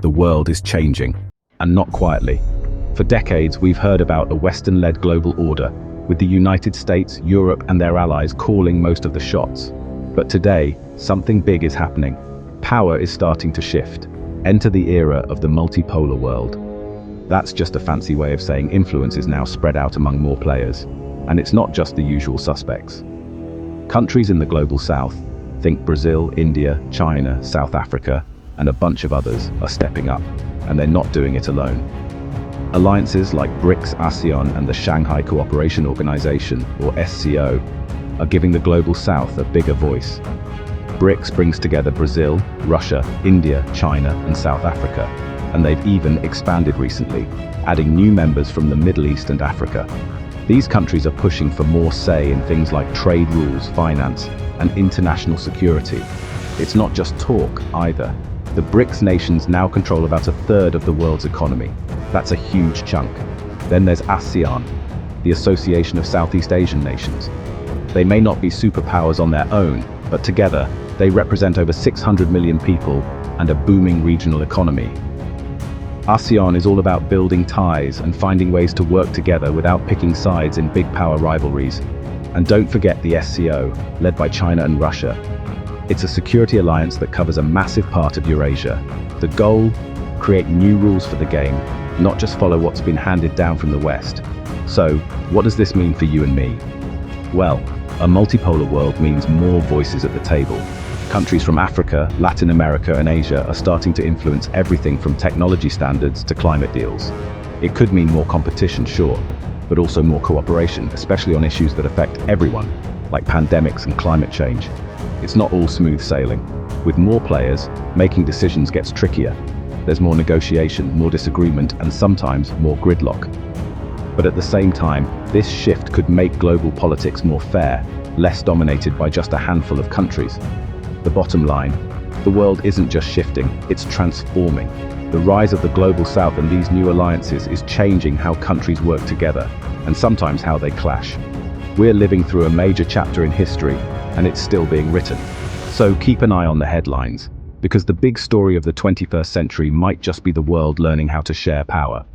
the world is changing, and not quietly. For decades, we've heard about a Western-led global order, with the United States, Europe, and their allies calling most of the shots. But today, something big is happening. Power is starting to shift. Enter the era of the multipolar world. That's just a fancy way of saying influence is now spread out among more players. And it's not just the usual suspects. Countries in the global south, think Brazil, India, China, South Africa, and a bunch of others, are stepping up, and they're not doing it alone. Alliances like BRICS, ASEAN, and the Shanghai Cooperation Organization, or SCO, are giving the global south a bigger voice. BRICS brings together Brazil, Russia, India, China, and South Africa, and they've even expanded recently, adding new members from the Middle East and Africa. These countries are pushing for more say in things like trade rules, finance, and international security. It's not just talk, either. The BRICS nations now control about a third of the world's economy. That's a huge chunk. Then there's ASEAN, the Association of Southeast Asian Nations. They may not be superpowers on their own, but together, they represent over 600 million people and a booming regional economy. ASEAN is all about building ties and finding ways to work together without picking sides in big power rivalries. And don't forget the SCO, led by China and Russia. It's a security alliance that covers a massive part of Eurasia. The goal? Create new rules for the game, not just follow what's been handed down from the West. So, what does this mean for you and me? Well, a multipolar world means more voices at the table. Countries from Africa, Latin America, and Asia are starting to influence everything from technology standards to climate deals. It could mean more competition, sure, but also more cooperation, especially on issues that affect everyone, like pandemics and climate change. It's not all smooth sailing. With more players, making decisions gets trickier. There's more negotiation, more disagreement, and sometimes more gridlock. But at the same time, this shift could make global politics more fair, less dominated by just a handful of countries. The bottom line, the world isn't just shifting, it's transforming. The rise of the global south and these new alliances is changing how countries work together, and sometimes how they clash. We're living through a major chapter in history, and it's still being written. So keep an eye on the headlines, because the big story of the 21st century might just be the world learning how to share power.